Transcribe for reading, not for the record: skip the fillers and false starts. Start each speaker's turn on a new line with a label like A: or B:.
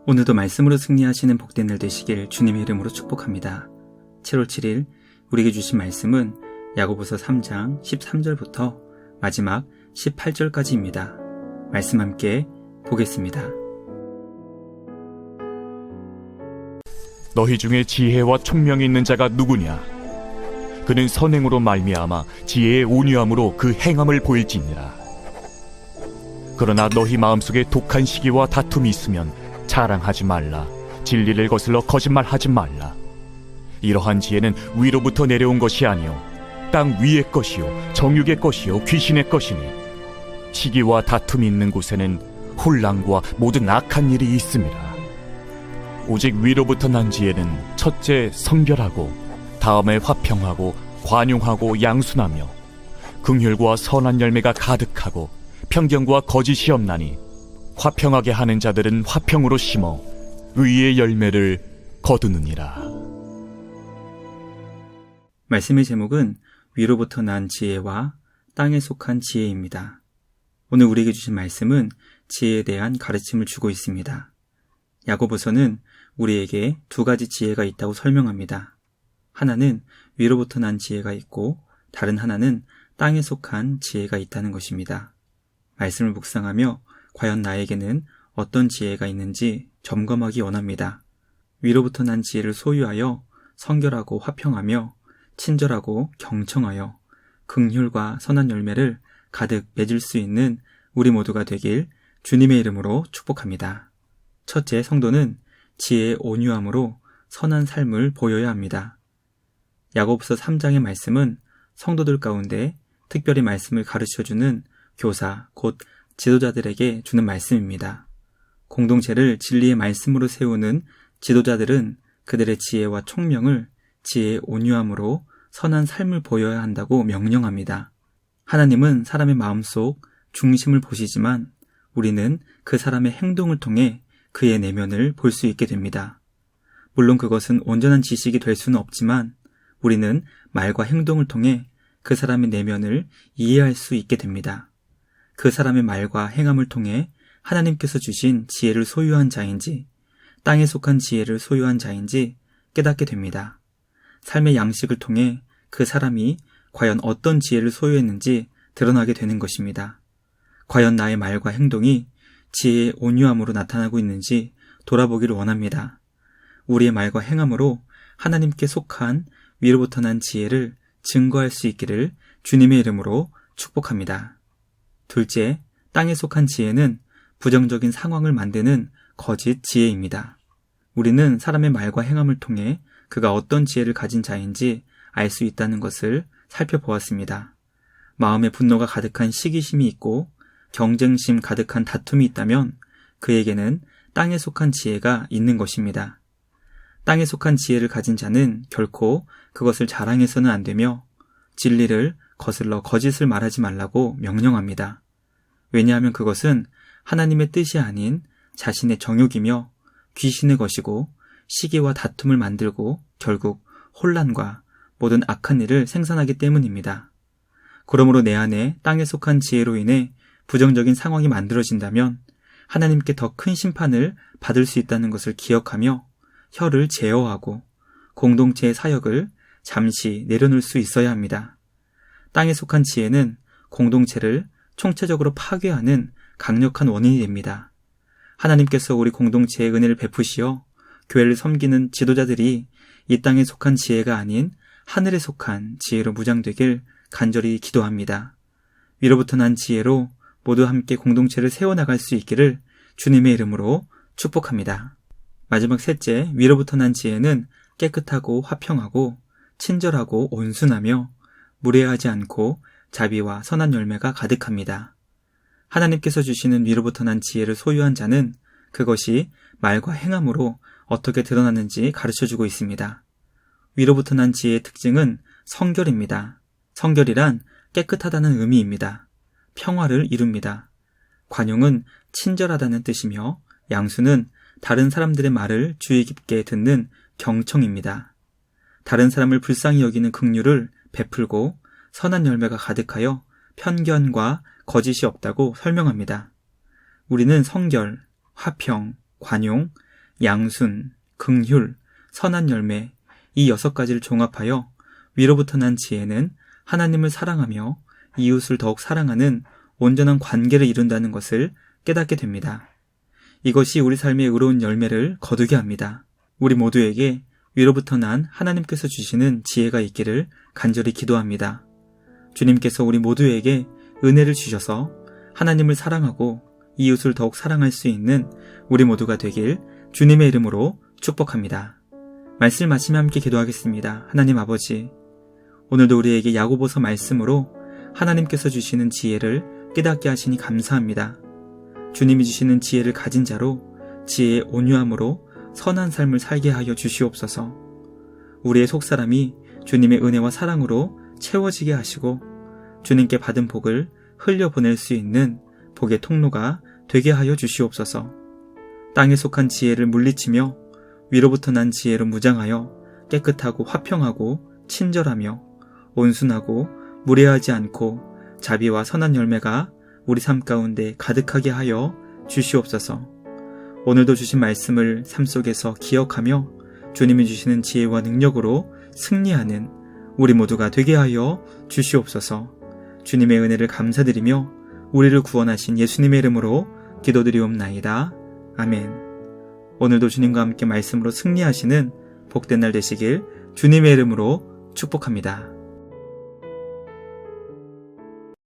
A: 오늘도 말씀으로 승리하시는 복된 날 되시길 주님의 이름으로 축복합니다. 7월 7일 우리에게 주신 말씀은 야고보서 3장 13절부터 마지막 18절까지입니다. 말씀 함께 보겠습니다.
B: 너희 중에 지혜와 총명이 있는 자가 누구냐? 그는 선행으로 말미암아 지혜의 온유함으로 그 행함을 보일지니라. 그러나 너희 마음속에 독한 시기와 다툼이 있으면 자랑하지 말라. 진리를 거슬러 거짓말하지 말라. 이러한 지혜는 위로부터 내려온 것이 아니요 땅 위의 것이요 정육의 것이요 귀신의 것이니 시기와 다툼이 있는 곳에는 혼란과 모든 악한 일이 있음이라. 오직 위로부터 난 지혜는 첫째 성결하고 다음에 화평하고 관용하고 양순하며 긍휼과 선한 열매가 가득하고 편견과 거짓이 없나니 화평하게 하는 자들은 화평으로 심어 의의 열매를 거두느니라.
A: 말씀의 제목은 위로부터 난 지혜와 땅에 속한 지혜입니다. 오늘 우리에게 주신 말씀은 지혜에 대한 가르침을 주고 있습니다. 야고보서는 우리에게 두 가지 지혜가 있다고 설명합니다. 하나는 위로부터 난 지혜가 있고 다른 하나는 땅에 속한 지혜가 있다는 것입니다. 말씀을 묵상하며 과연 나에게는 어떤 지혜가 있는지 점검하기 원합니다. 위로부터 난 지혜를 소유하여 성결하고 화평하며 친절하고 경청하여 긍휼과 선한 열매를 가득 맺을 수 있는 우리 모두가 되길 주님의 이름으로 축복합니다. 첫째, 성도는 지혜의 온유함으로 선한 삶을 보여야 합니다. 야고보서 3장의 말씀은 성도들 가운데 특별히 말씀을 가르쳐주는 교사, 곧 지도자들에게 주는 말씀입니다. 공동체를 진리의 말씀으로 세우는 지도자들은 그들의 지혜와 총명을 지혜의 온유함으로 선한 삶을 보여야 한다고 명령합니다. 하나님은 사람의 마음속 중심을 보시지만 우리는 그 사람의 행동을 통해 그의 내면을 볼 수 있게 됩니다. 물론 그것은 온전한 지식이 될 수는 없지만 우리는 말과 행동을 통해 그 사람의 내면을 이해할 수 있게 됩니다. 그 사람의 말과 행함을 통해 하나님께서 주신 지혜를 소유한 자인지 땅에 속한 지혜를 소유한 자인지 깨닫게 됩니다. 삶의 양식을 통해 그 사람이 과연 어떤 지혜를 소유했는지 드러나게 되는 것입니다. 과연 나의 말과 행동이 지혜의 온유함으로 나타나고 있는지 돌아보기를 원합니다. 우리의 말과 행함으로 하나님께 속한 위로부터 난 지혜를 증거할 수 있기를 주님의 이름으로 축복합니다. 둘째, 땅에 속한 지혜는 부정적인 상황을 만드는 거짓 지혜입니다. 우리는 사람의 말과 행함을 통해 그가 어떤 지혜를 가진 자인지 알 수 있다는 것을 살펴보았습니다. 마음에 분노가 가득한 시기심이 있고 경쟁심 가득한 다툼이 있다면 그에게는 땅에 속한 지혜가 있는 것입니다. 땅에 속한 지혜를 가진 자는 결코 그것을 자랑해서는 안 되며 진리를 거슬러 거짓을 말하지 말라고 명령합니다. 왜냐하면 그것은 하나님의 뜻이 아닌 자신의 정욕이며 귀신의 것이고 시기와 다툼을 만들고 결국 혼란과 모든 악한 일을 생산하기 때문입니다. 그러므로 내 안에 땅에 속한 지혜로 인해 부정적인 상황이 만들어진다면 하나님께 더 큰 심판을 받을 수 있다는 것을 기억하며 혀를 제어하고 공동체의 사역을 잠시 내려놓을 수 있어야 합니다. 땅에 속한 지혜는 공동체를 총체적으로 파괴하는 강력한 원인이 됩니다. 하나님께서 우리 공동체에 은혜를 베푸시어 교회를 섬기는 지도자들이 이 땅에 속한 지혜가 아닌 하늘에 속한 지혜로 무장되길 간절히 기도합니다. 위로부터 난 지혜로 모두 함께 공동체를 세워나갈 수 있기를 주님의 이름으로 축복합니다. 마지막 셋째, 위로부터 난 지혜는 깨끗하고 화평하고 친절하고 온순하며 무례하지 않고 자비와 선한 열매가 가득합니다. 하나님께서 주시는 위로부터 난 지혜를 소유한 자는 그것이 말과 행함으로 어떻게 드러나는지 가르쳐주고 있습니다. 위로부터 난 지혜의 특징은 성결입니다. 성결이란 깨끗하다는 의미입니다. 평화를 이룹니다. 관용은 친절하다는 뜻이며 양수는 다른 사람들의 말을 주의 깊게 듣는 경청입니다. 다른 사람을 불쌍히 여기는 긍휼을 베풀고 선한 열매가 가득하여 편견과 거짓이 없다고 설명합니다. 우리는 성결, 화평, 관용, 양순, 긍휼, 선한 열매 이 6가지를 종합하여 위로부터 난 지혜는 하나님을 사랑하며 이웃을 더욱 사랑하는 온전한 관계를 이룬다는 것을 깨닫게 됩니다. 이것이 우리 삶의 의로운 열매를 거두게 합니다. 우리 모두에게 위로부터 난 하나님께서 주시는 지혜가 있기를 간절히 기도합니다. 주님께서 우리 모두에게 은혜를 주셔서 하나님을 사랑하고 이웃을 더욱 사랑할 수 있는 우리 모두가 되길 주님의 이름으로 축복합니다. 말씀을 마치며 함께 기도하겠습니다. 하나님 아버지, 오늘도 우리에게 야고보서 말씀으로 하나님께서 주시는 지혜를 깨닫게 하시니 감사합니다. 주님이 주시는 지혜를 가진 자로 지혜의 온유함으로 선한 삶을 살게 하여 주시옵소서. 우리의 속사람이 주님의 은혜와 사랑으로 채워지게 하시고 주님께 받은 복을 흘려보낼 수 있는 복의 통로가 되게 하여 주시옵소서. 땅에 속한 지혜를 물리치며 위로부터 난 지혜로 무장하여 깨끗하고 화평하고 친절하며 온순하고 무례하지 않고 자비와 선한 열매가 우리 삶 가운데 가득하게 하여 주시옵소서. 오늘도 주신 말씀을 삶 속에서 기억하며 주님이 주시는 지혜와 능력으로 승리하는 우리 모두가 되게 하여 주시옵소서. 주님의 은혜를 감사드리며 우리를 구원하신 예수님의 이름으로 기도드리옵나이다. 아멘. 오늘도 주님과 함께 말씀으로 승리하시는 복된 날 되시길 주님의 이름으로 축복합니다.